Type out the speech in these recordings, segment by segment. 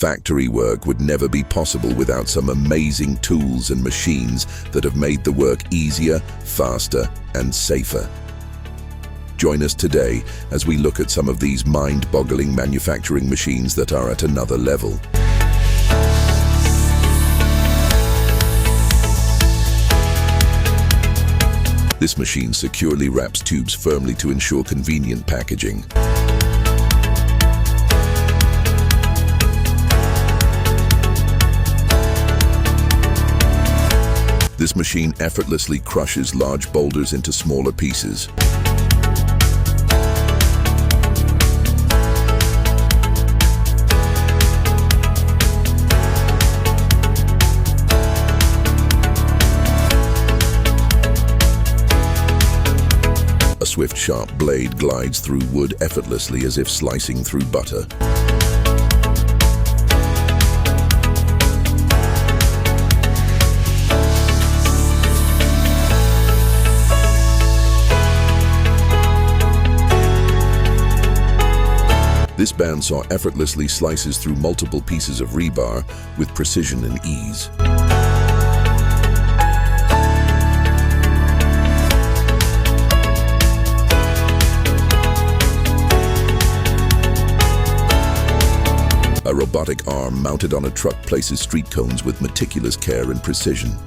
Factory work would never be possible without some amazing tools and machines that have made the work easier, faster, and safer. Join us today as we look at some of these mind-boggling manufacturing machines that are at another level. This machine securely wraps tubes firmly to ensure convenient packaging. This machine effortlessly crushes large boulders into smaller pieces. A swift, sharp blade glides through wood effortlessly as if slicing through butter. This bandsaw effortlessly slices through multiple pieces of rebar with precision and ease. A robotic arm mounted on a truck places street cones with meticulous care and precision.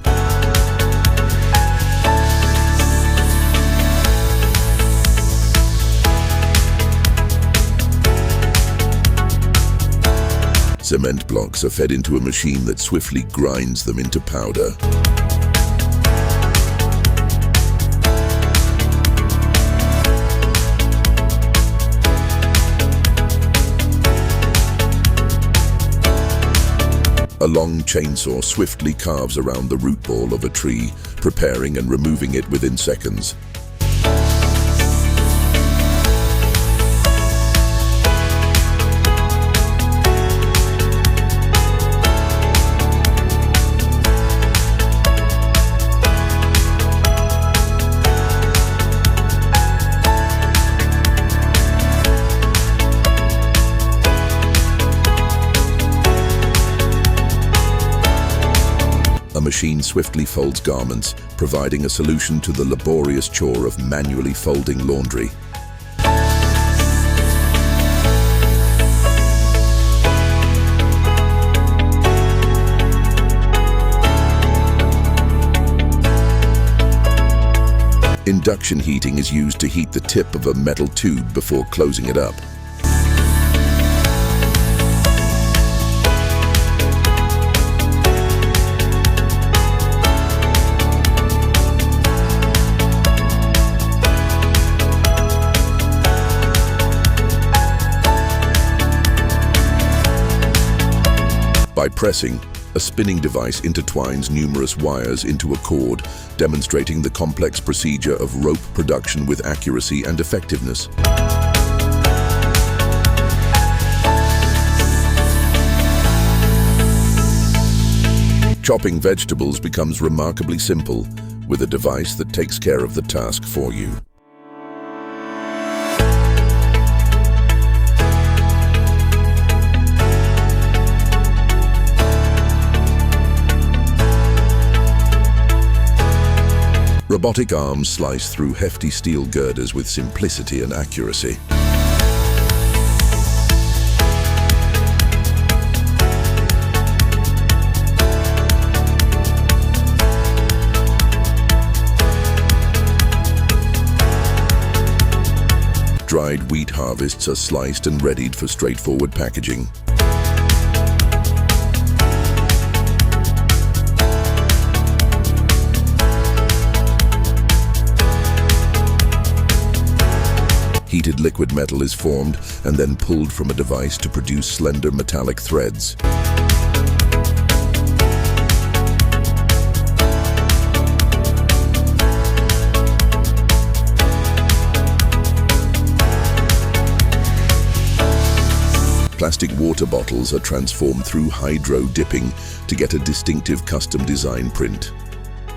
Cement blocks are fed into a machine that swiftly grinds them into powder. A long chainsaw swiftly carves around the root ball of a tree, preparing and removing it within seconds. A machine swiftly folds garments, providing a solution to the laborious chore of manually folding laundry. Induction heating is used to heat the tip of a metal tube before closing it up. By pressing, a spinning device intertwines numerous wires into a cord, demonstrating the complex procedure of rope production with accuracy and effectiveness. Chopping vegetables becomes remarkably simple with a device that takes care of the task for you. Robotic arms slice through hefty steel girders with simplicity and accuracy. Dried wheat harvests are sliced and readied for straightforward packaging. Heated liquid metal is formed and then pulled from a device to produce slender metallic threads. Plastic water bottles are transformed through hydro dipping to get a distinctive custom design print,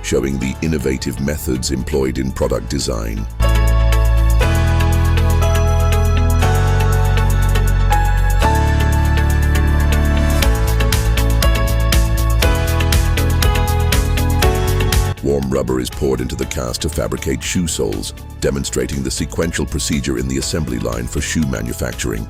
showing the innovative methods employed in product design. Some rubber is poured into the cast to fabricate shoe soles, demonstrating the sequential procedure in the assembly line for shoe manufacturing.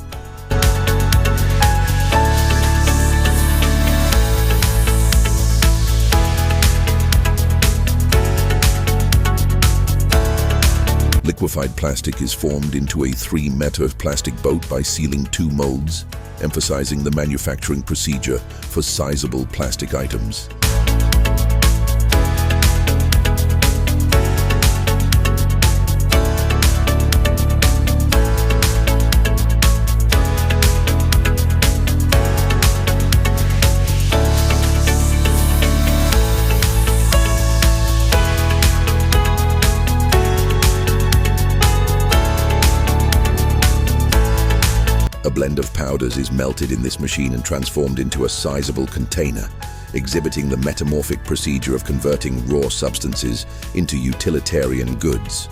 Liquefied plastic is formed into a 3-meter plastic boat by sealing 2 molds, emphasizing the manufacturing procedure for sizable plastic items. A blend of powders is melted in this machine and transformed into a sizable container, exhibiting the metamorphic procedure of converting raw substances into utilitarian goods.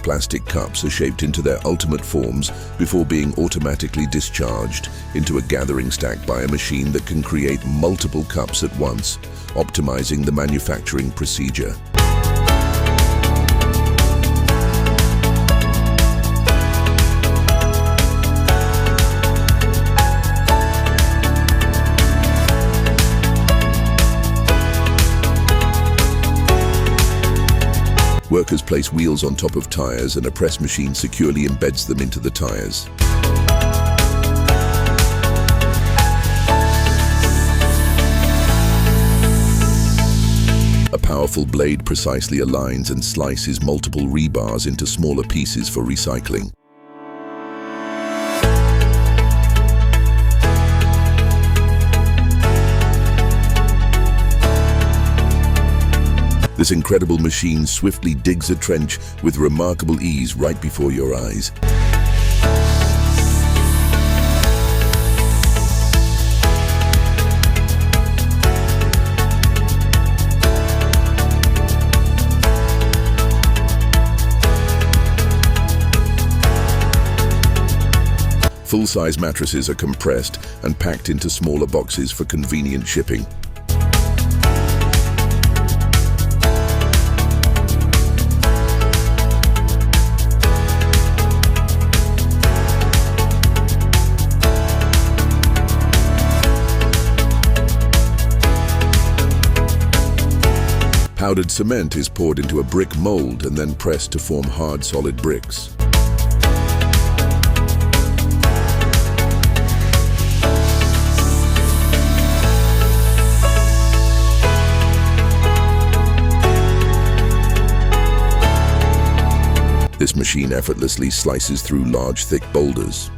Plastic cups are shaped into their ultimate forms before being automatically discharged into a gathering stack by a machine that can create multiple cups at once, optimizing the manufacturing procedure. Workers place wheels on top of tires and a press machine securely embeds them into the tires. A powerful blade precisely aligns and slices multiple rebars into smaller pieces for recycling. This incredible machine swiftly digs a trench with remarkable ease right before your eyes. Full-size mattresses are compressed and packed into smaller boxes for convenient shipping. Powdered cement is poured into a brick mold and then pressed to form hard, solid bricks. This machine effortlessly slices through large, thick boulders.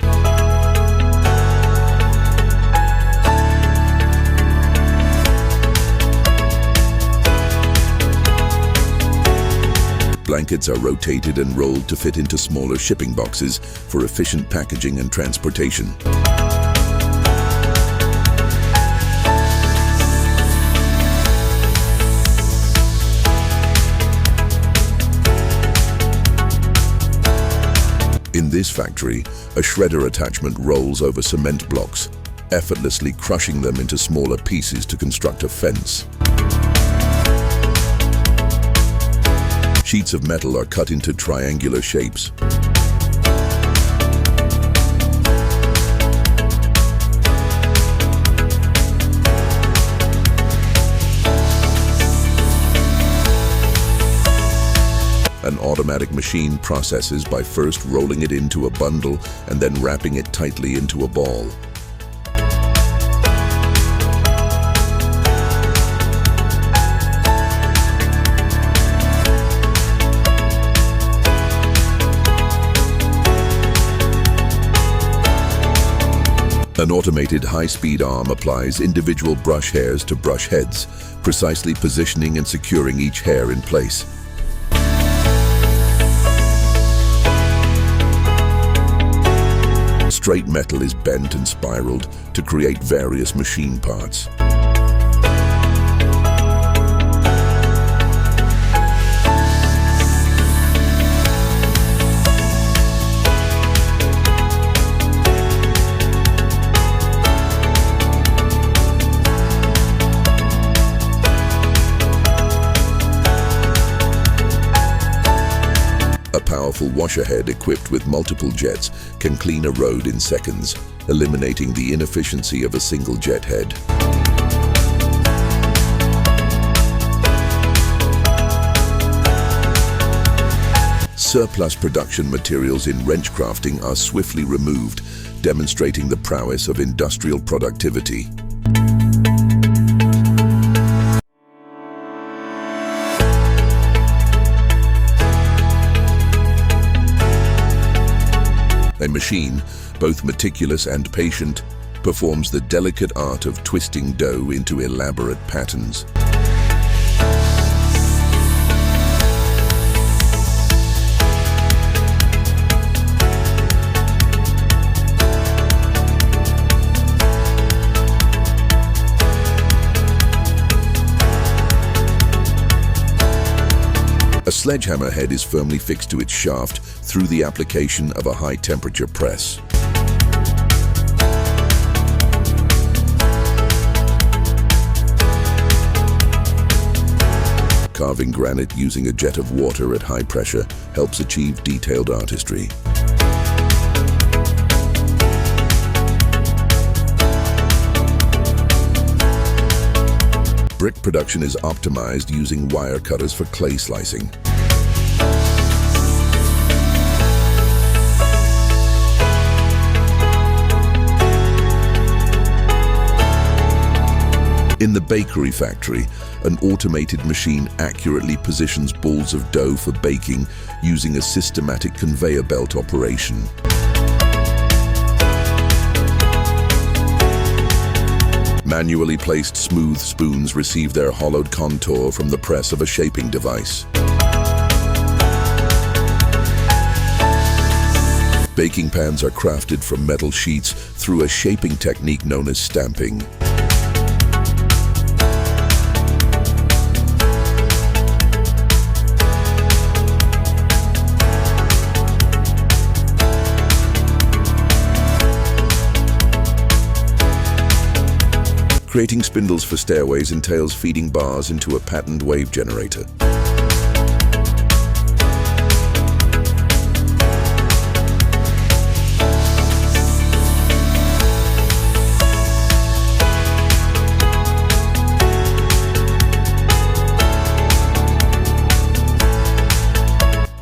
Blankets are rotated and rolled to fit into smaller shipping boxes for efficient packaging and transportation. In this factory, a shredder attachment rolls over cement blocks, effortlessly crushing them into smaller pieces to construct a fence. Sheets of metal are cut into triangular shapes. An automatic machine processes by first rolling it into a bundle and then wrapping it tightly into a ball. An automated high-speed arm applies individual brush hairs to brush heads, precisely positioning and securing each hair in place. straight metal is bent and spiraled to create various machine parts. A powerful washer head equipped with multiple jets can clean a road in seconds, eliminating the inefficiency of a single jet head. Surplus production materials in wrench crafting are swiftly removed, demonstrating the prowess of industrial productivity. A machine, both meticulous and patient, performs the delicate art of twisting dough into elaborate patterns. A sledgehammer head is firmly fixed to its shaft through the application of a high-temperature press. Carving granite using a jet of water at high pressure helps achieve detailed artistry. Brick production is optimized using wire cutters for clay slicing. In the bakery factory, an automated machine accurately positions balls of dough for baking using a systematic conveyor belt operation. Manually placed smooth spoons receive their hollowed contour from the press of a shaping device. Baking pans are crafted from metal sheets through a shaping technique known as stamping. Creating spindles for stairways entails feeding bars into a patterned wave generator.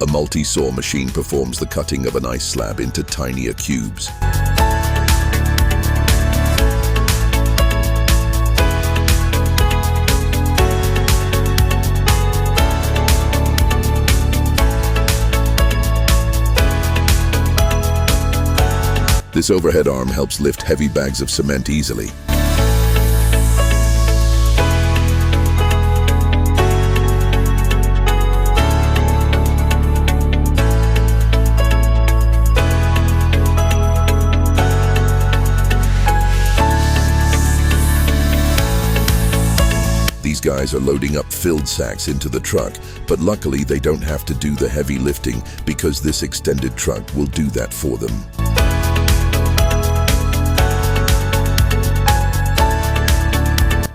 A multi-saw machine performs the cutting of an ice slab into tinier cubes. This overhead arm helps lift heavy bags of cement easily. These guys are loading up filled sacks into the truck, but luckily they don't have to do the heavy lifting because this extended truck will do that for them.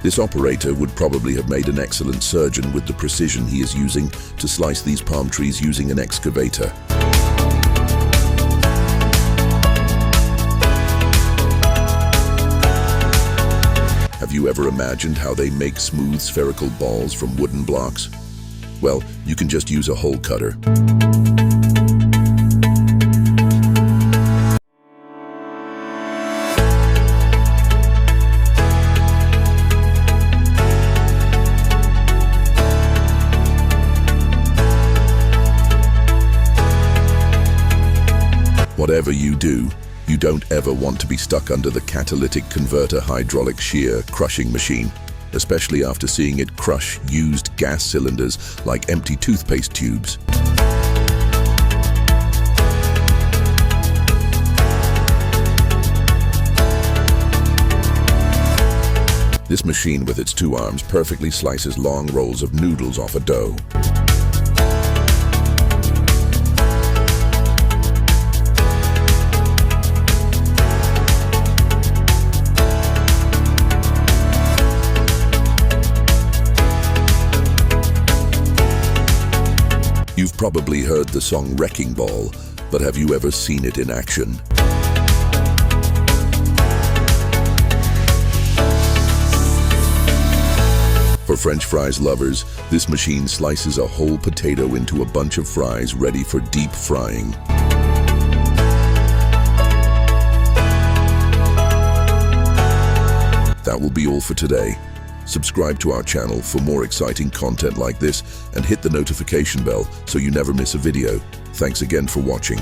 This operator would probably have made an excellent surgeon with the precision he is using to slice these palm trees using an excavator. Have you ever imagined how they make smooth spherical balls from wooden blocks? Well, you can just use a hole cutter. Whatever you do, you don't ever want to be stuck under the catalytic converter hydraulic shear crushing machine, especially after seeing it crush used gas cylinders like empty toothpaste tubes. This machine with its two arms perfectly slices long rolls of noodles off a dough. You've probably heard the song Wrecking Ball, but have you ever seen it in action? For French fries lovers, this machine slices a whole potato into a bunch of fries ready for deep frying. That will be all for today. Subscribe to our channel for more exciting content like this and hit the notification bell so you never miss a video. Thanks again for watching.